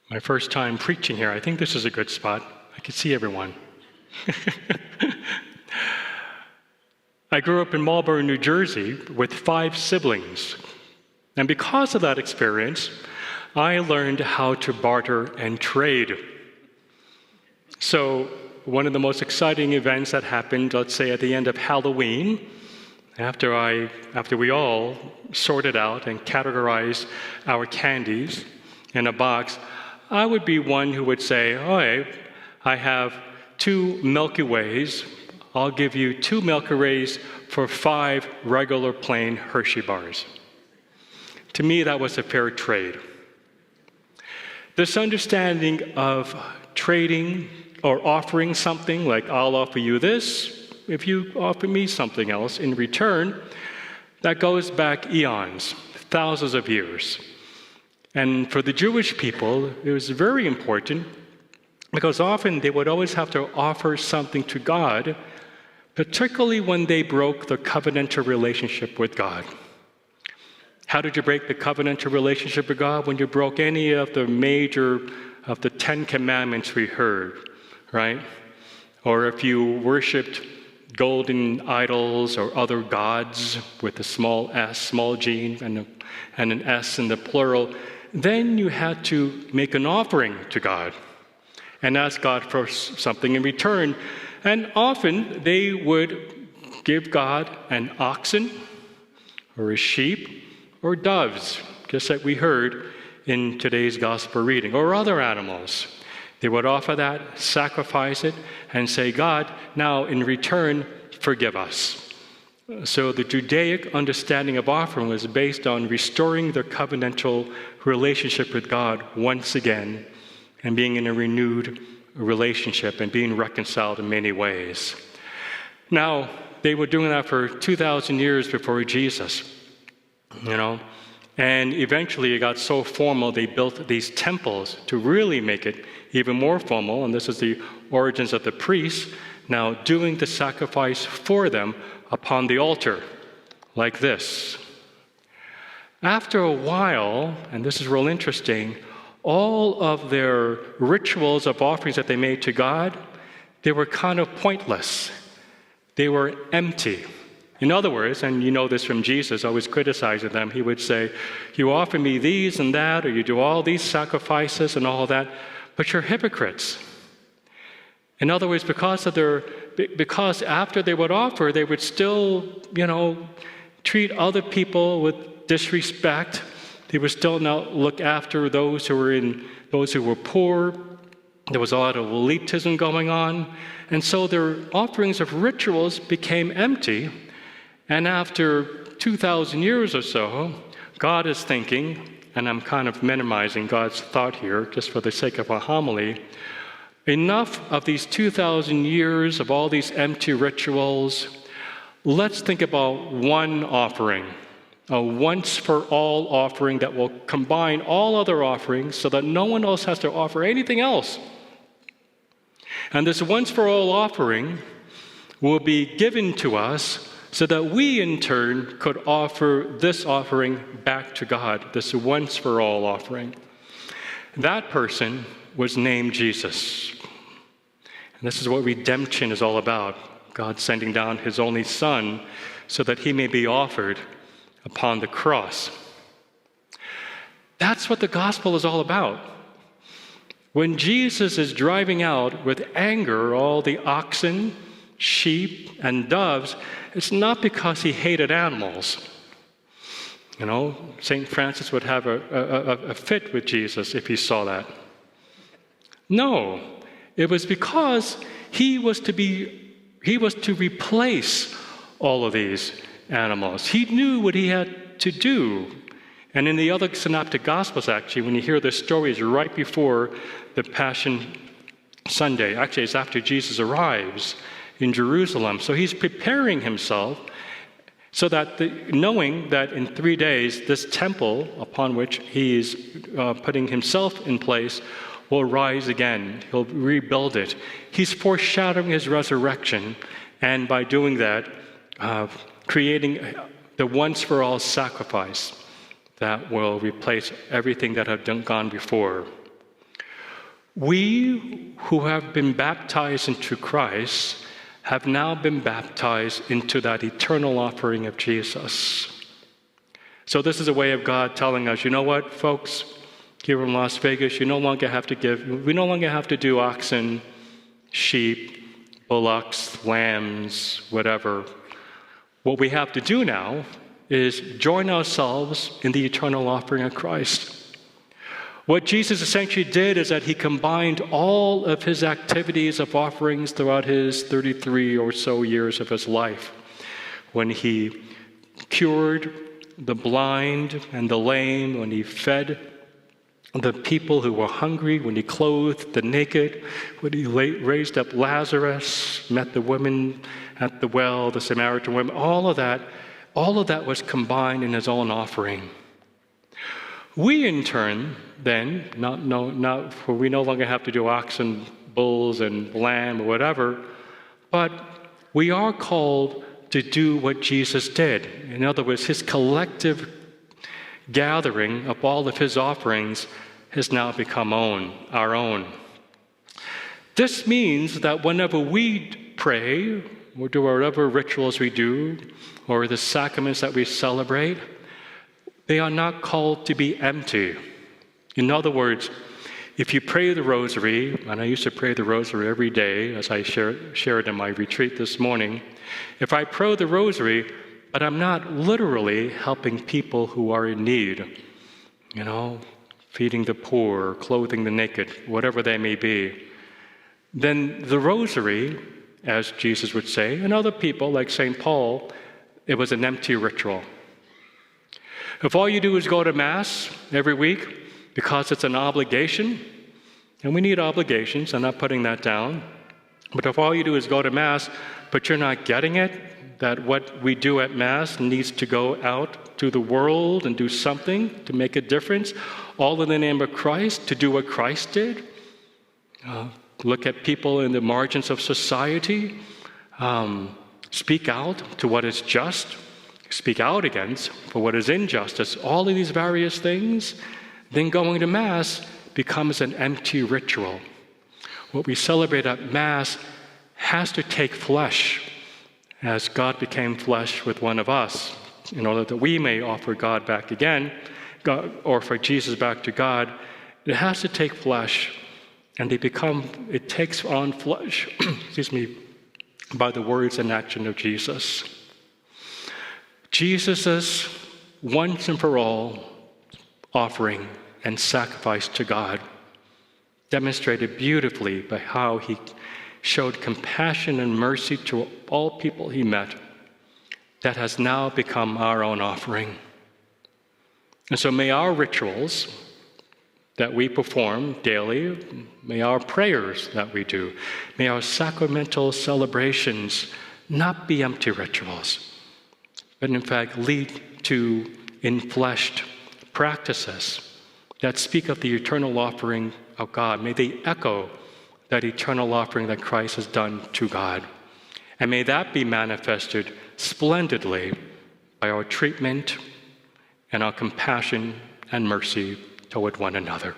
My first time preaching here. I think this is a good spot. I can see everyone. I grew up in Marlborough, New Jersey, with 5 siblings. And because of that experience, I learned how to barter and trade. So one of the most exciting events that happened, let's say at the end of Halloween, after we all sorted out and categorized our candies in a box, I would be one who would say, all right, I have 2 Milky Ways. I'll give you 2 Milky Ways for 5 regular plain Hershey bars. To me, that was a fair trade. This understanding of trading or offering something, like I'll offer you this if you offer me something else in return, that goes back eons, thousands of years. And for the Jewish people, it was very important because often they would always have to offer something to God, particularly when they broke the covenantal relationship with God. How did you break the covenantal relationship with God? When you broke any of the major of the 10 commandments we heard, right? Or if you worshipped golden idols or other gods with a small s, small g, and an s in the plural, then you had to make an offering to God and ask God for something in return. And often they would give God an oxen or a sheep or doves, just like we heard in today's gospel reading, or other animals. They would offer that, sacrifice it, and say, God, now in return, forgive us. So the Judaic understanding of offering was based on restoring the covenantal relationship with God once again and being in a renewed relationship and being reconciled in many ways. Now, they were doing that for 2,000 years before Jesus, and eventually it got so formal they built these temples to really make it even more formal, and this is the origins of the priests now doing the sacrifice for them upon the altar, like this. After a while, and this is real interesting, all of their rituals of offerings that they made to God, they were kind of pointless. They were empty. In other words, and you know this from Jesus, always criticizing them, he would say, you offer me these and that, or you do all these sacrifices and all that, but you're hypocrites. In other words, because after they would offer, they would still, treat other people with disrespect. They would still not look after those who were poor. There was a lot of elitism going on. And so their offerings of rituals became empty. And after 2,000 years or so, God is thinking, and I'm kind of minimizing God's thought here just for the sake of a homily, enough of these 2,000 years of all these empty rituals. Let's think about one offering, a once-for-all offering that will combine all other offerings so that no one else has to offer anything else. And this once-for-all offering will be given to us so that we, in turn, could offer this offering back to God, this once-for-all offering. That person was named Jesus. And this is what redemption is all about, God sending down his only Son so that he may be offered upon the cross. That's what the gospel is all about. When Jesus is driving out with anger all the oxen, sheep, and doves, it's not because he hated animals. St. Francis would have a fit with Jesus if he saw that. No, it was because he was to replace all of these animals. He knew what he had to do. And in the other synoptic gospels, actually, when you hear the stories right before the Passion Sunday, actually it's after Jesus arrives in Jerusalem. So he's preparing himself so that knowing that in 3 days, this temple upon which he is putting himself in place will rise again. He'll rebuild it. He's foreshadowing his resurrection, and by doing that, creating the once-for-all sacrifice that will replace everything that had gone before. We who have been baptized into Christ have now been baptized into that eternal offering of Jesus. So this is a way of God telling us, you know what, folks, here in Las Vegas, we no longer have to do oxen, sheep, bullocks, lambs, whatever. What we have to do now is join ourselves in the eternal offering of Christ. What Jesus essentially did is that he combined all of his activities of offerings throughout his 33 or so years of his life. When he cured the blind and the lame, when he fed the people who were hungry, when he clothed the naked, when he raised up Lazarus, met the women at the well, the Samaritan women, all of that was combined in his own offering. We, in turn, then, we no longer have to do oxen, bulls, and lamb, or whatever, but we are called to do what Jesus did. In other words, his collective gathering of all of his offerings has now become our own. This means that whenever we pray, or do whatever rituals we do, or the sacraments that we celebrate, they are not called to be empty. In other words, if you pray the rosary, and I used to pray the rosary every day, as I shared in my retreat this morning, if I pray the rosary, but I'm not literally helping people who are in need, feeding the poor, clothing the naked, whatever they may be, then the rosary, as Jesus would say, and other people like St. Paul, it was an empty ritual. If all you do is go to Mass every week because it's an obligation, and we need obligations, I'm not putting that down, but if all you do is go to Mass, but you're not getting it, that what we do at Mass needs to go out to the world and do something to make a difference, all in the name of Christ, to do what Christ did, look at people in the margins of society, speak out to what is just, speak out against for what is injustice, all of these various things, then going to Mass becomes an empty ritual. What we celebrate at Mass has to take flesh, as God became flesh with one of us, in order that we may offer God back again, or for Jesus back to God. It has to take flesh, and it takes on flesh, by the words and action of Jesus. Jesus' once and for all offering and sacrifice to God demonstrated beautifully by how he showed compassion and mercy to all people he met, that has now become our own offering. And so may our rituals that we perform daily, may our prayers that we do, may our sacramental celebrations not be empty rituals, but in fact lead to enfleshed practices that speak of the eternal offering of God. May they echo that eternal offering that Christ has done to God. And may that be manifested splendidly by our treatment and our compassion and mercy toward one another.